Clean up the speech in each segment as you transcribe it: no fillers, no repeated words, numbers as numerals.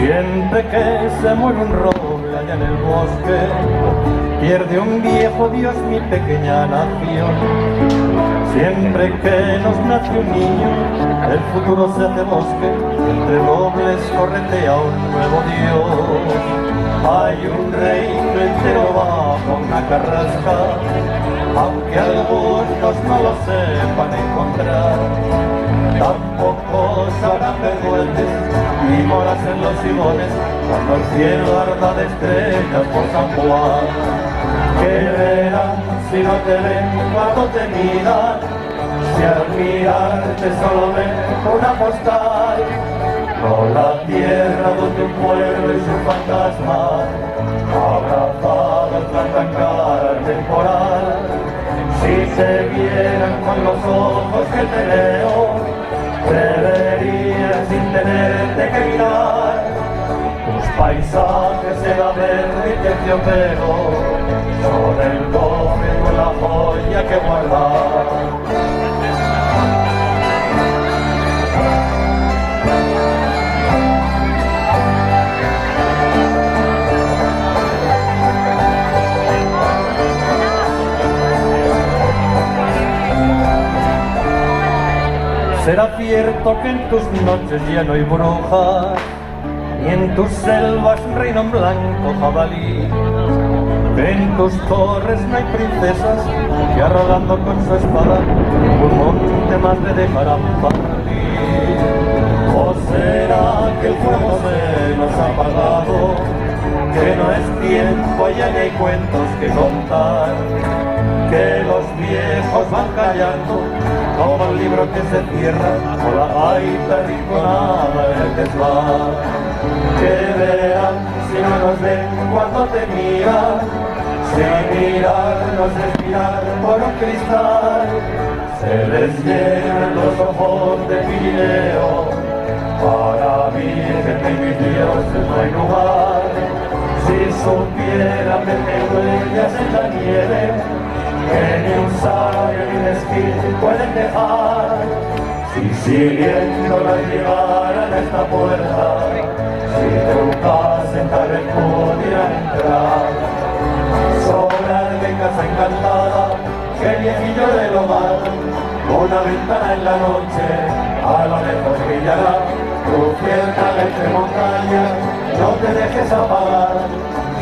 Siempre que se muere un roble allá en el bosque, pierde un viejo Dios mi pequeña nación. Siempre que nos nace un niño, el futuro se hace bosque, entre robles corretea un nuevo Dios. Hay un reino entero bajo una carrasca, aunque algunos no lo sepan encontrar. Tampoco sabrán vergüences ni moras en los simones, cuando el cielo arda de estrellas por San Juan. ¿Qué verán si no te ven cuando te miran? Si al mirarte solo ven una postal, no la tierra donde un pueblo y su fantasma abrazados plantan cara al temporal. Si se vieran con los ojos que te veo, te verías sin tenerte que mirar. Tus paisajes será verde y terciopelo, son el cobre con la joya que guardar. Será cierto que en tus noches ya no hay brujas, y en tus selvas reina un blanco jabalí, que en tus torres no hay princesas que arrolando con su espada un monte más le dejarán partir. ¿O será que el fuego se nos ha apagado, que no es tiempo, ya ni hay cuentos que contar, que los viejos van callando como el libro que se cierra o la gaita rinconada en el desván? Que verán si no nos ven cuando te miran, si mirarnos es mirar por un cristal, se les llenan los ojos de Pirineo. Para Virgen de mis dioses no hay lugar. Si supieran ver que huellas en la nieve, que ni un sabio ni un esquí pueden dejar, si siguiéndola llegaran a esta puerta, si trucasen tal vez pudieran entrar. Sobran de casa encantada, que viejillo del hogar, una ventana en la noche, a lo lejos brillará, cubierta entre montañas, no te dejes apagar.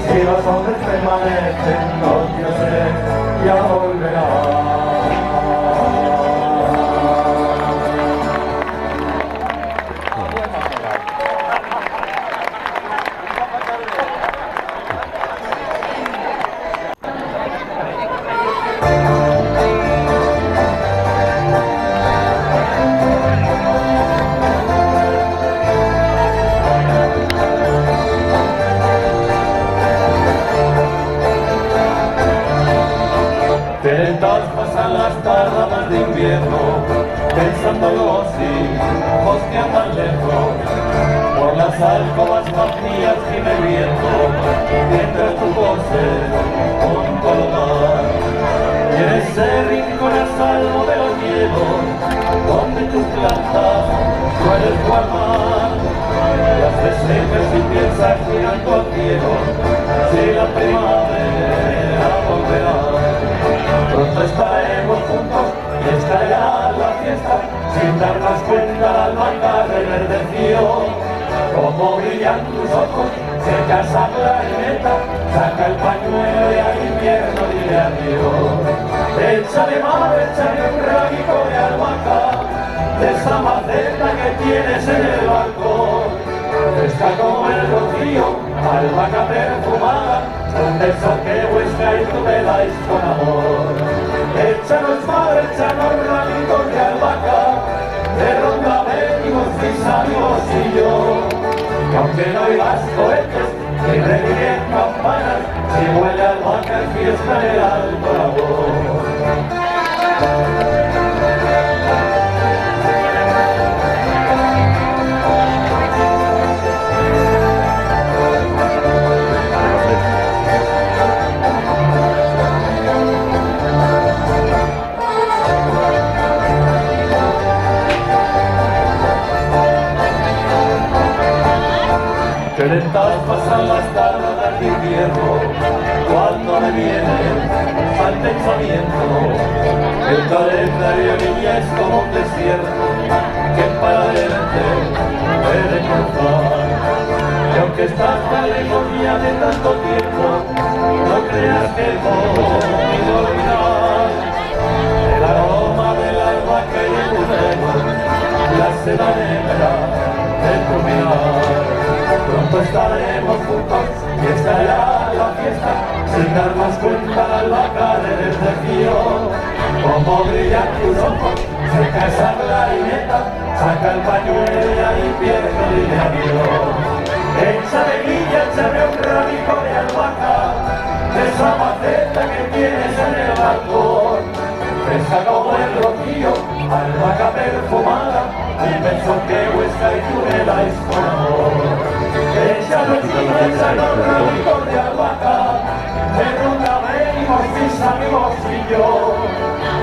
Si los hombres permanecen, los dioses ya volverán. Pasan las tardes de invierno, pensando algo así, bosqueando tan lejos, por las alcobas vacías gime el viento, mientras tu voces junto al hogar. Y en ese rincón a salvo de los hielos, donde tus plantas sueles guardar, las desechas y piensas girando al cielo, si la primavera volverá. Pronto estaremos juntos y estallará la fiesta, sin darnos cuenta la albahaca reverdeció. Como brillan tus ojos, seca esa clarineta, saca el pañuelo y al invierno dile adiós. Échale madre, échale un ramico de albahaca, de esa maceta que tienes en el balcón. Fresca como el rocío, albahaca perfumada, un beso que vuestra y tú me dais con amor. Échanos madre, échanos ramitos de albahaca, de ronda venimos mis amigos y yo. Que aunque no oigas cohetes ni requieren campanas, si huele a albahaca es fiesta en el Alto Aragón. que lentas pasan las tardes de invierno, cuando me viene al pensamiento, el calendario niña es como un desierto, que para adelante puede cruzar. Y aunque estás tan lejos ya de tanto tiempo, no creas que puedo olvidar el aroma del albahaca y el burrero, la seda negra de tu mirar. Pronto estaremos juntos y estará la fiesta, sin darnos cuenta la albahaca desde frío. Como brillan tus ojos, saca esa clarineta, saca el pañuelo y ahí empieza el día adiós. Échame niña, échame un ramico de albahaca, de esa maceta que tienes en el balcón. Fresca como el rocío, albahaca perfumada, el beso que Huesca y Tudela es con amor. Échanos niña, échanos un ramico de albahaca, de ronda venimos mis amigos y yo.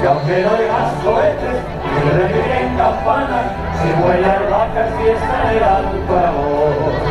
Y aunque no digas cohetes, ni revienten campanas, si huele a albahaca es fiesta en el Alto Aragón.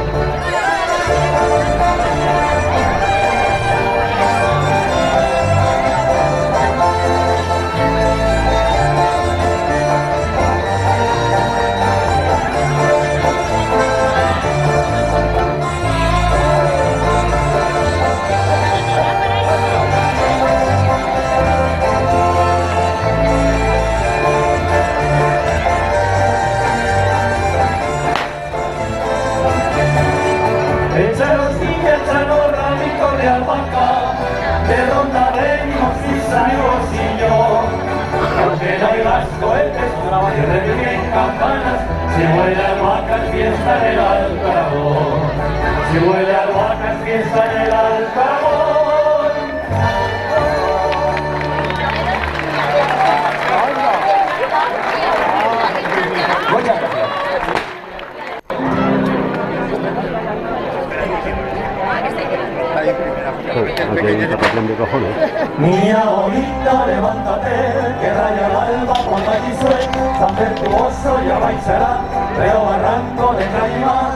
Échanos niña, échanos ramico de albahaca, de ronda venimos mis amigos y yo. Aunque no hayas cohetes, ni revienten campanas, si huele a albahaca es fiesta en el Alto Aragón. Si huele a albahaca es fiesta en el Alto Aragón. Muchas gracias. Niña bonita, levántate, que raya el alba cuando allí suena, tan virtuoso ya bailará, pero barranco de Caimán.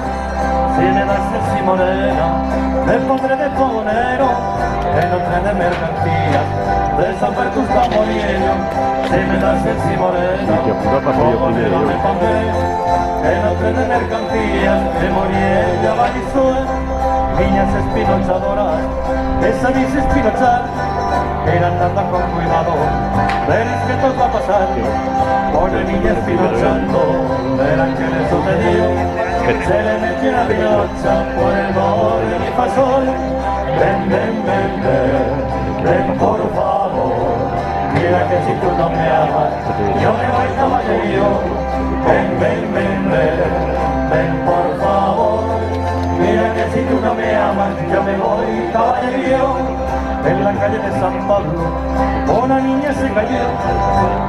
Si me das el sí morena, me pondré de fogonero, en un tren de mercancías, de San Bertusta Moriello. Si me das el sí morena, fogonero me pondré, en un tren de mercancías, de Moriello a Vallisuela. Niñas espinochadoras, esa dice espinochar, eran andando con cuidado, veréis que todo va a pasar. Pobre niña espinochando, verán que le sucedió, se le metió una pinocha por el borde y pasó. Ven, ven, ven, ven, ven por favor, mira que si tú no me amas, yo me voy caballerío. Ven, ven, ven, ven, ven por favor, mira que si tú no me amas, yo me voy caballerío. En la calle de San Pablo, una niña se cayó,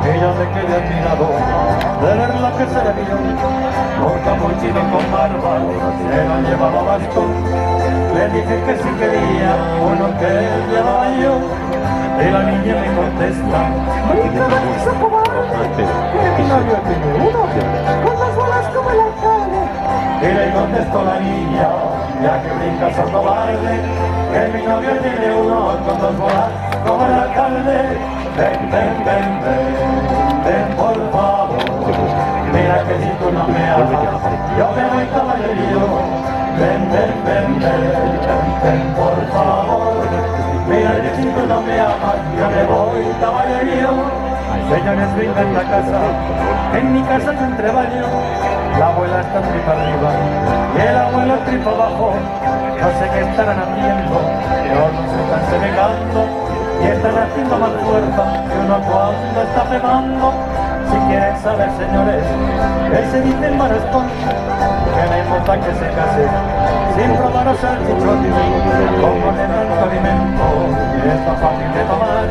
ella me quedé admirado de ver la que se le vio. Un capuchino con barba, se lo llevaba bastón, le dije que si quería uno que él llevaba yo. Y la niña me contesta, brinca de risa cobarde, que mi novio tiene uno, con las bolas como el alcalde. Y le contestó la niña, ya que brincas a cobarde, que mi novio tiene uno con dos bolas como el alcalde. Ven, ven, ven, ven, ven por favor, mira que si tú no me amas, yo me voy caballerío. Ven, ven, ven, ven, ven, ven por favor, mira que si tú no me amas, yo me voy caballerío. Señores, venga en la casa, en mi casa yo entre baño, la abuela está tripa arriba y el abuelo tripa abajo. No sé qué estarán haciendo, pero no se están semejando y están haciendo más fuerza que uno cuando está pegando. Si quieren saber, señores, él se dice el marastón, que me importa que se case sin probar o salchichones, como de tanto alimento, y está fácil de tomar.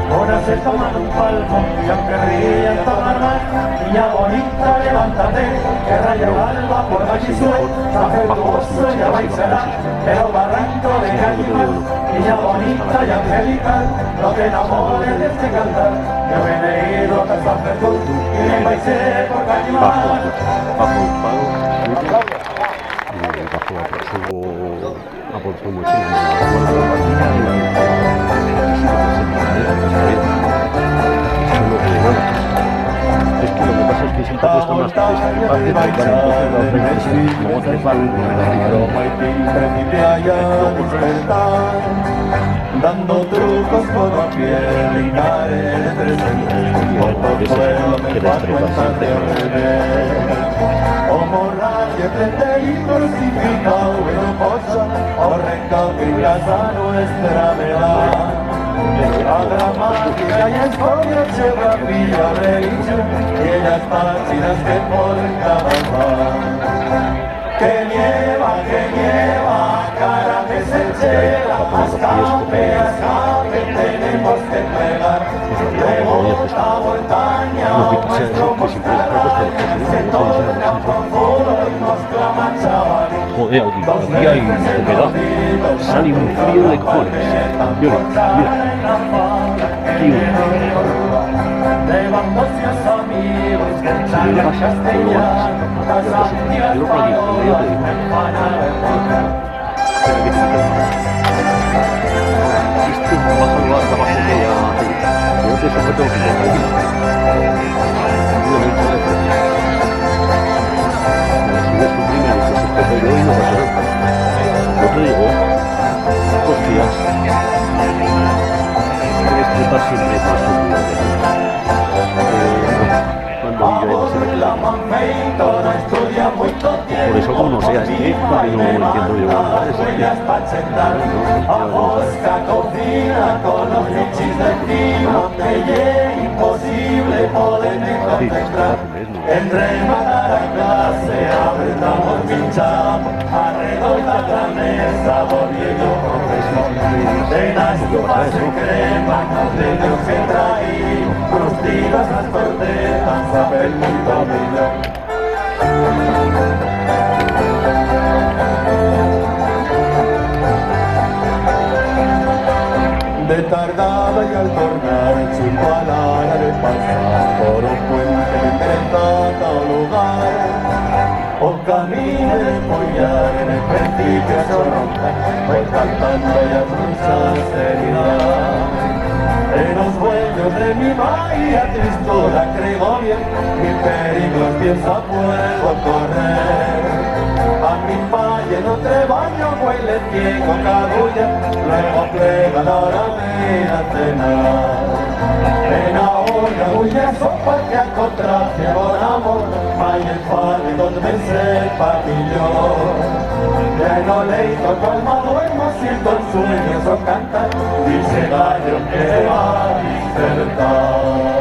Ahora se toman un palmo y aunque rían tomar más. Niña bonita, levántate, que raya el alba por Vallisuela, tan virtuoso ya bailará, pero barranco de Caimán. Niña bonita y angelical, no te enamores de este cantar, que me he ido hasta San Jesús y me bailé por Caimán. bajo a por su mochila, con la bombardilla y la es que lo que pasa es que siempre cuesta más trepar, luego trepar, dando trucos por la piel y caer de que destrepar que prende y crucificado en posa, o recalcas a nuestra verdad. La dramática y historia geografía religión, y ellas páginas que por cada que nieva, cara que se enchera, escape, tenemos que entregar, rebota, voltaña, nuestro mostrador, se torna profundo y nos clama chaval. Joder, aquí hay humedad, sale un frío de cojones. Mira, aquí levantóse a amigos que charla castellana, Santiago, este bajo hasta abajo que ya yo te sujeto que yo y no pasa nada. Yo te digo, hostias, tienes que estar siempre más por eso como no seas porque no entiendo yo nada de eso. En rematar a clase, apretamos, pinchamos, alrededor de la mesa, volviendo profesor. De las copas de crema, de los que traímos, crustidas las tortetas, papel punto millón. De tardada y al tornar en su palabra de pasar por un puente entre tanto lugar o camino de follar en el precipicio romper voy cantando ya con sinceridad en los vuelos de mi bahía tristura creo bien mi peligros piensa puedo correr a mi valle no trebaño huele ciego cadulla luego plega la hora de la cena en ahora huye sopa que a contraste volamos vaya el padre donde me sepa mi yo que no leito calma duermo siento el sueño eso cantar dice gallo que va a despertar.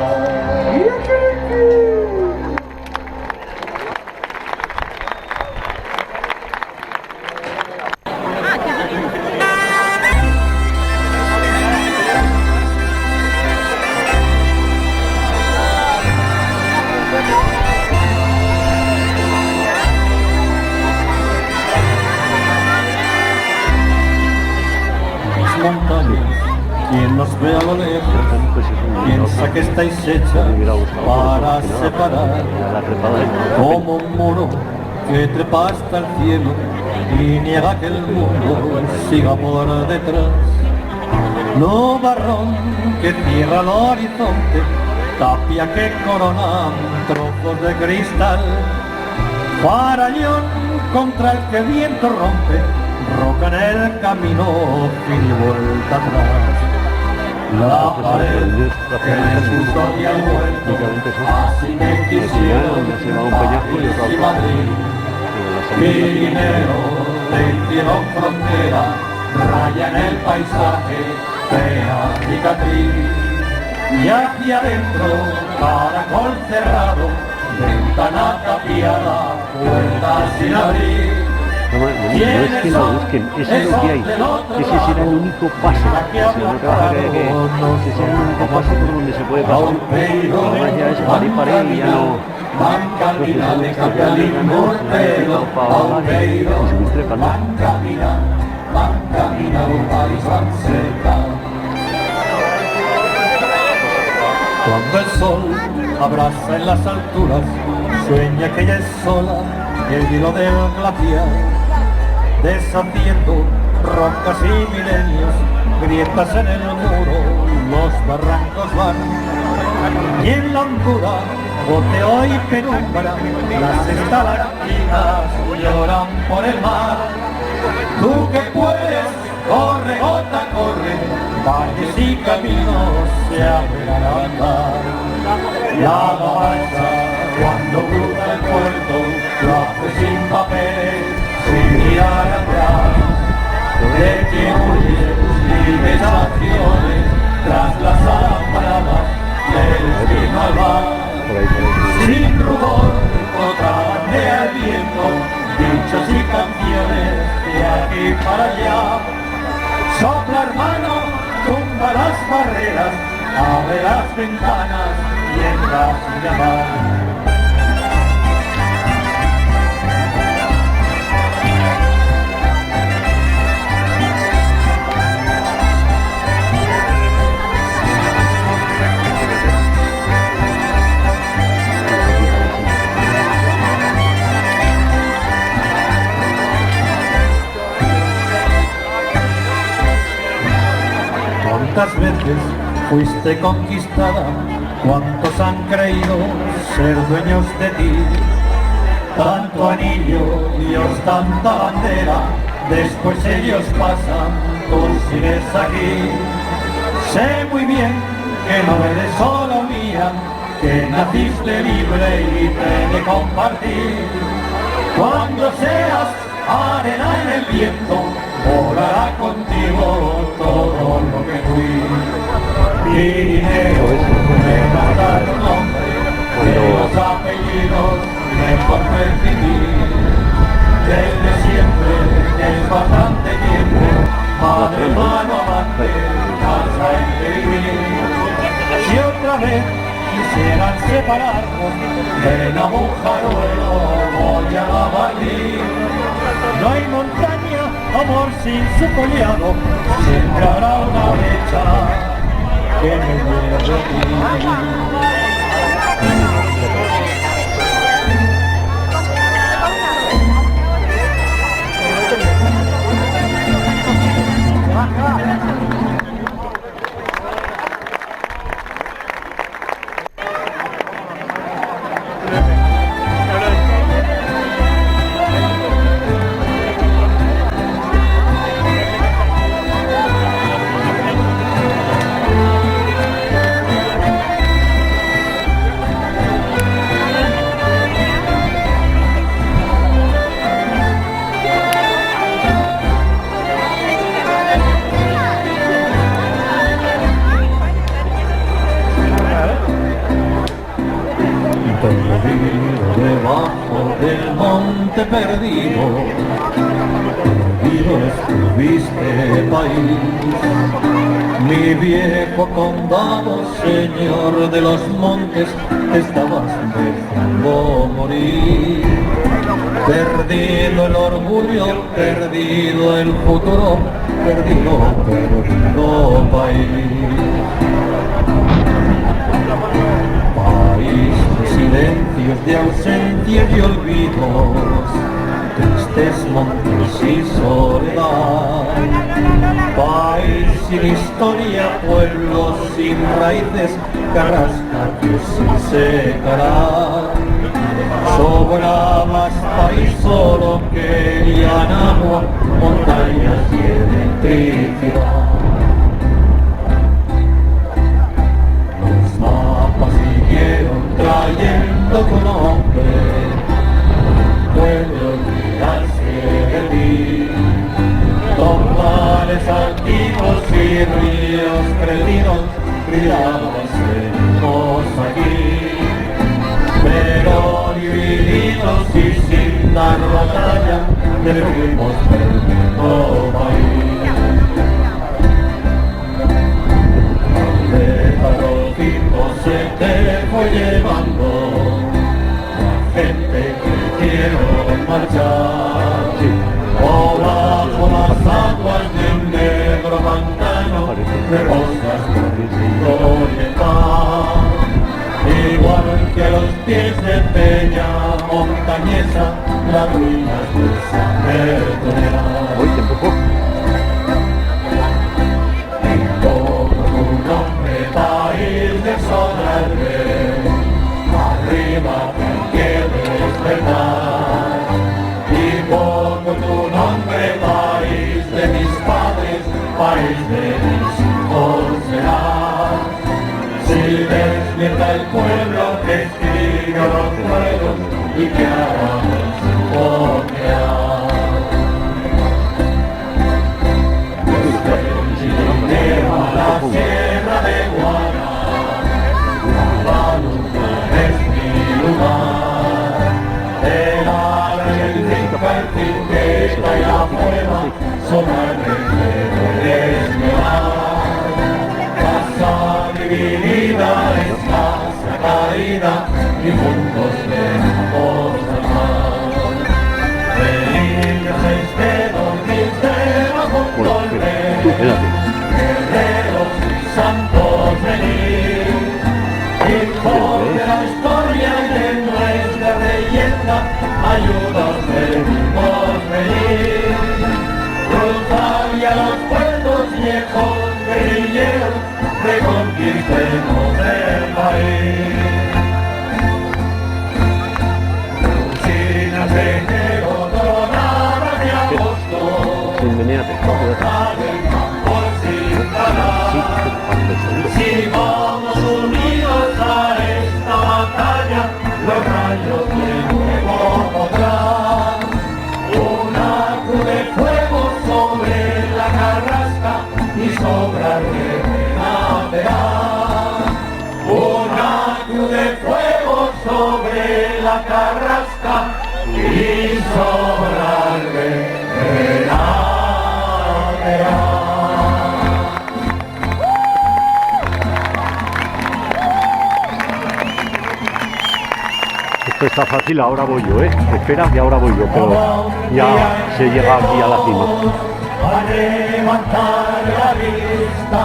Quien nos ve a lo lejos, piensa que estáis hechas para separar, como un muro que trepa hasta el cielo y niega que el mundo siga por detrás. No barrón que cierra el horizonte, tapia que corona trozos de cristal, farallón contra el que el viento rompe, roca en el camino sin vuelta atrás. La pared que les custodia el muerto, así que quisieron París y Madrid. Pirineo, del cielo frontera, raya en el paisaje, fea cicatriz. Y hacia adentro, caracol cerrado, ventana tapiada, puerta sin abrir. No es que lo busquen, eso es lo que hay. Ese será el único paso. Ese será el único paso por donde se puede pasar. Además ya es pared y ya no. Cuando el sol abraza en las alturas, sueña que ella es sola, el hilo del glaciar. deshaciendo rocas y milenios, grietas en el muro, los barrancos van, y en la hondura, goteo y penumbra, las estalactitas lloran por el mar. Tú que puedes, corre, gota, corre, valles y caminos se abren al andar. La gabacha, cuando cruza el puerto, lo hace sin papeles, sin mirar atrás. De quien huyes y meditaciones, tras las alambradas del destino al mar. Sin rubor, otra bandera al viento, dichos y canciones de aquí para allá. Sopla, hermano, tumba las barreras, abre las ventanas y entra sin llamar. ¿Cuántas veces fuiste conquistada? ¿Cuántos han creído ser dueños de ti? Tanto anillo, Dios, tanta bandera, después ellos pasan, tú sigues aquí. Sé muy bien que no eres solo mía, que naciste libre y te de compartir. Cuando seas arena en el viento, volará contigo todo lo que fui. Pirineo, me mata tu nombre, de los apellidos mejor percibir. Desde siempre, es bastante tiempo, madre, hermano, amante, casa en que vivir. Si otra vez quisieran separarnos, ven a Bujaruelo, voy a Madrid. No hay montaña, amor sin su collado, siempre habrá una brecha que me lleve de ti. Debajo del monte perdido, perdido estuviste país, mi viejo condado, señor de los montes, estabas dejando morir. Perdido el orgullo, perdido el futuro, perdido país. Silencios de ausencia y olvidos, tristes montes y soledad. País sin historia, pueblos sin raíces, carrascas sin secará. Sobraba país, solo querían agua, montañas y electricidad. Trayendo tu nombre, puede olvidarse de ti. Tombales antiguos y ríos crecidos, criados aquí. Pero divididos y sin dar batalla, debimos perdiendo país. Se te fue llevando la gente que quiero marchar, o bajo las aguas del negro pantano, de rosas con y en paz. igual que los pies de peña montañesa, las ruinas de San Bertonera. Hoy te empujó. País de Solarre, arriba que despertar, y pongo tu nombre, país de mis padres, país de mis hijos será. Si despierta el pueblo que escribe los fuegos y que hagamos copiar. La sierra de Guara, Guadalupe es mi lugar. El ala y el Inca, el Tinqueta y la Prueba son alrededores mi mar. Casa dividida es casa caída y juntos vemos al mar. Felices este 2000 junto al rey. Guerreros y santos venir, hijos de la historia y de nuestra leyenda, ayudos debimos venir. Cruzar ya los puertos viejos guerrilleros, reconquistemos el país. Crucinas de enero, doradas de agosto, Sin venir a si vamos unidos a esta batalla, los rayos de nuevo podrán. Una cruz de fuego sobre la carrasca y sobra renacerá. Una cruz de fuego sobre la carrasca y sobra renacerá. Esto está fácil, ahora voy yo, Espera, que ahora voy yo, pero ya se llega aquí a la cima. A levantar la vista,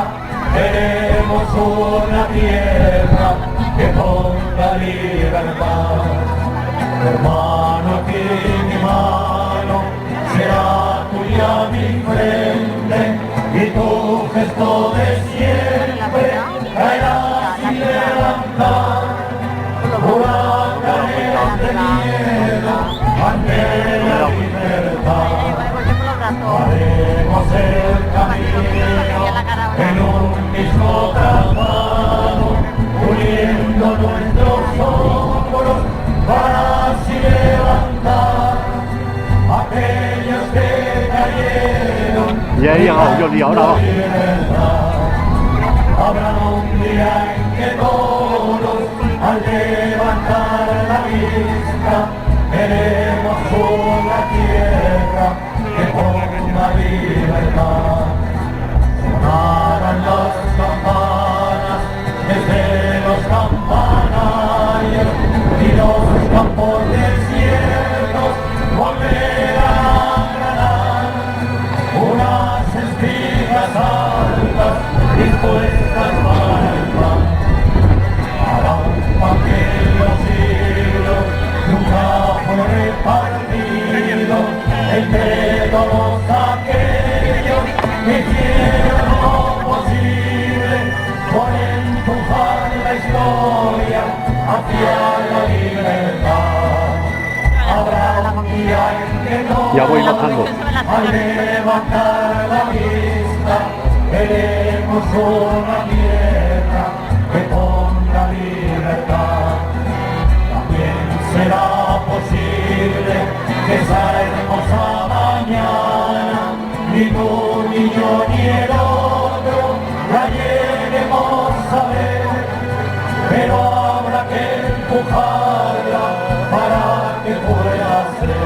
queremos una tierra que ponga libertad. Hermano, aquí mi mano será tuya mi frente y tu gesto de siempre traerá sin levantar. Huracanes de miedo ante la libertad. Haremos el camino en un mismo trazado, uniendo nuestros hombros para así levantar aquellos que cayeron. Ya he llegado, Jordi, ahora va. Habrá un día en que todos, al levantar la vista, queremos una tierra que ponga libertad. Sonarán las campanas desde los campanarios y los campos desiertos volverán a granar unas espigas altas dispuestas para el pan. Harán pan que los siglos nunca fue repartido entre todos aquellos que hicieron lo posible por empujar la historia hacia la libertad. Habrá un día en que todos, Ya voy bajando. al levantar la vista, queremos una tierra que ponga libertad. También será posible que esa hermosa mañana ni tú ni yo ni el otro la lleguemos a ver, pero habrá que empujarla para que pueda ser.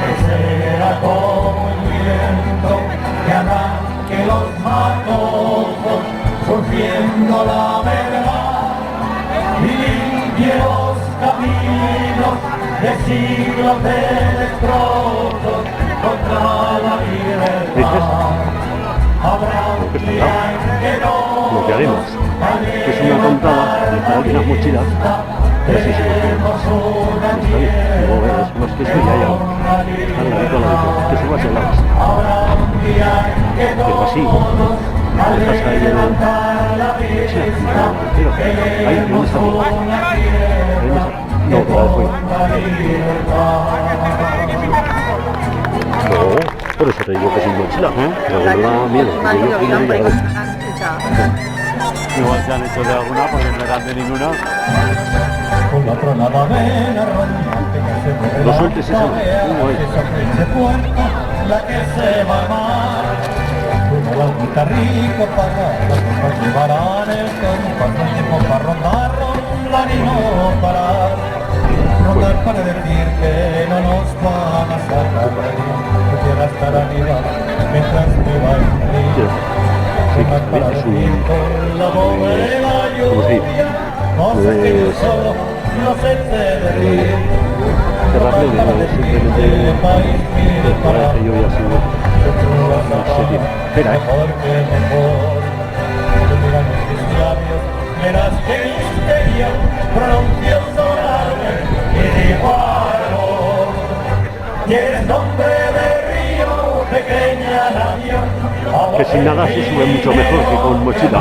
Que será como el viento que arranque los matojos, surgiendo la verdad y limpie los caminos de siglos de destrozos contra la libertad. Habrá un día en que no Lo que haremos. que es una contada de para algunas mochilas, pero sí, está bien. Luego ves unos quesos y ya están rico la diferencia, que se va a ser largas. Pero así, dejas ahí el... ahí, ¿dónde está? No, pero después. No, por eso te digo que sin mochila, pero que no da miedo. Igual se han hecho de alguna porque no eran de ninguna. No sueltes esa. Rico para llevarán el tiempo para rondar y no parar. Rondar para decir que no nos van a sacar. No quiero estar arriba mientras me va a ir. Para decir con la voz de la lluvia. No sé que yo solo no sé de reír. Para decir que el país mire para yo ya sigo. Espera, mejor que mejor. Tú miras mis labios, verás que misterio pronuncio sonarme y digo algo. Y eres nombre de río, pequeña nación. Que sin nada se sube mucho mejor que con mochila.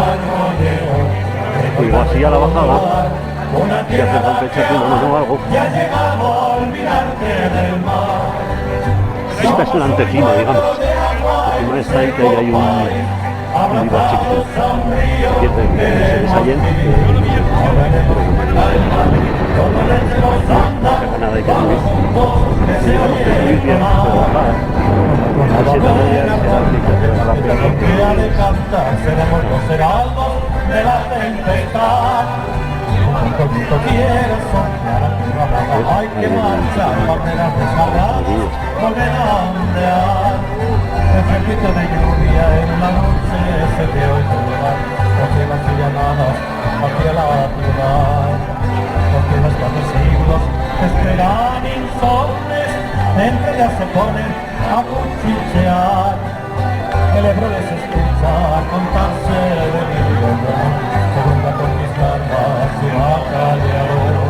Digo, así a la bajada, si hace falta echarte una mano o algo. Ya llegamos a olvidarte del mar. Esta es la antecima, digamos. Encima está ahí que hay un olivar chiquito. Que se desallen. No saca nada de que subir. Digamos que subir bien, pero bajar. La seta media será rápida. Seremos los heraldos de la tempestad. Poquito quiero soñar, hay que marchar, barreras desgarradas, volver a ondear. Ejército de lluvia en la noche se te oye llegar, cogieron sus llamadas hacia la ciudad. Porque los 4 siglos esperan insomnes, entre ellas se ponen a cuchichear. El Ebro les escucha contarse de millones, segunda con mis larvas y bacalao.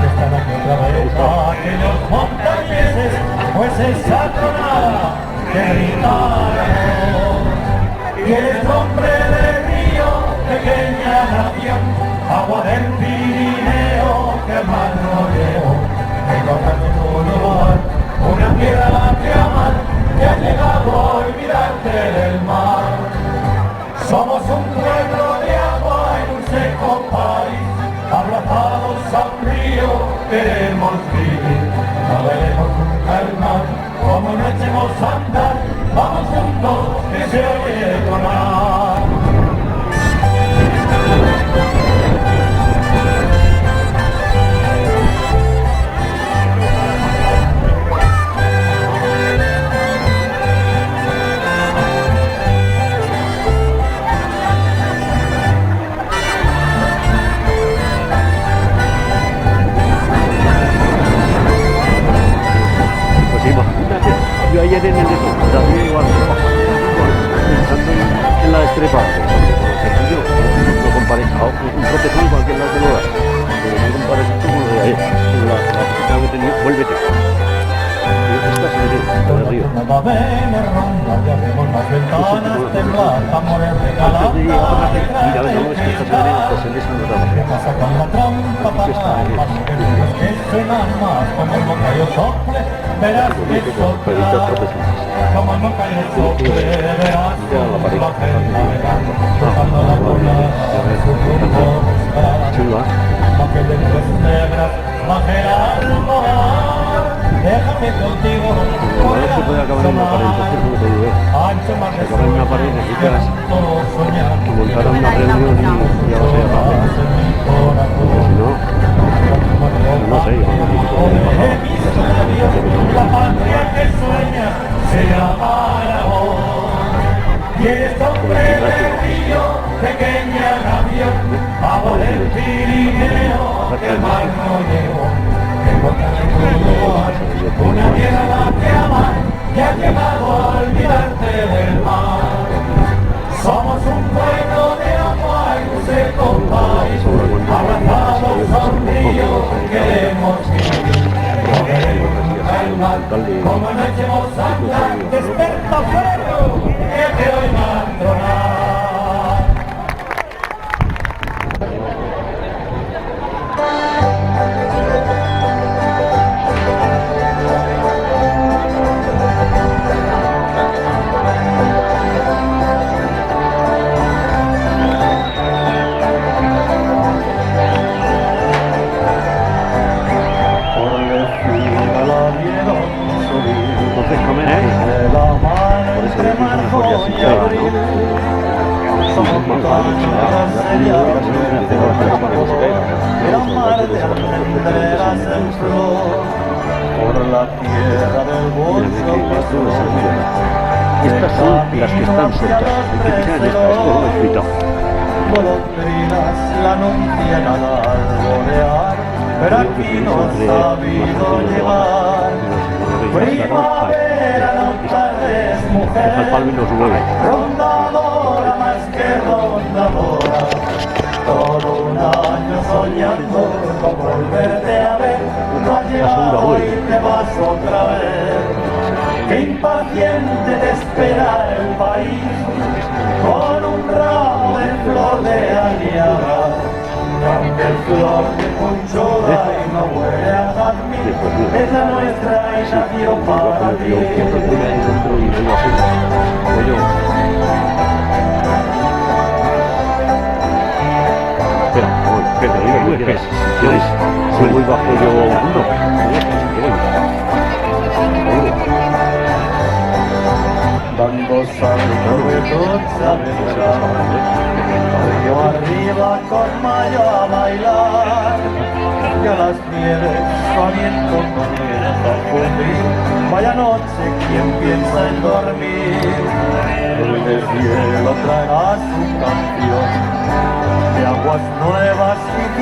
Que están aquí otra vez aquellos montañeses, pues esa tronada que gritaron. Y eres hombre de río, pequeña nación, agua del Pirineo que mal no llevo. Encontrando en tu lugar una tierra que amar, que ha llegado a olvidarte del mar. Somos un pueblo de agua en un seco país, abrazados a un río queremos vivir. Naveguemos junto al mar, como no echemos a andar, vamos juntos que se oye tronar. Yo ayer en el eso, también igual, pensando en la estrepa, no compares a un protección cualquier lado de lugar, pero no compares esto con lo de ayer, la posición que tenía, vuélvete. Esta se ve, la de río. Antes de llegar a la mira, ves, no, es que esta se ve, pues el eso no da más. Aquí está, verás que sopla, como no cae el sople, verás como la tocando la bola de su rumbo buscar. Aunque de nubes negras baje el almohar, déjame contigo por el se puede acabar en una pared, entonces como te digo, ancho más de acabar en una pared necesitas soñar, que montar una reunión y ya va a ser rápido, porque si no, no sé, yo no la patria que sueña será para vos. Y eres hombre de río, pequeña nación, agua del Pirineo, que el mar no llegó. Encontrar en tu lugar una tierra a la que amar, que ha llegado a olvidarte del mar. Somos un pueblo de agua y un tal de como no echemos sangre, desperta fuego, que hoy va a tronar. entonces comer por eso es mejor ya sin pega, ¿no? Somos más fáciles, por la tierra del bolso. Estas son las que están sueltas, hay que pisar en estas, esto lo he fritado. Golondrinas la anuncian al alborear, pero aquí no ha sabido llegar. Primavera no tardes, mujer, Deja el palmo y los huevos. rondadora más que rondadora, todo un año soñando con volverte a ver, no has llegado y te vas otra vez. Qué impaciente te espera el país, con un ramo de flor de aliaga, aunque el flor de conchola y no huele a jazmín, es la nuestra y nació para ti. Espera, si queréis, si voy bajo yo uno, Dando saltos de tocha vendrá, yo arriba con mayo a bailar, y a las nieves saliendo comienza a fundir, vaya noche quien piensa en dormir, el deshielo traerá su canción, de aguas nuevas y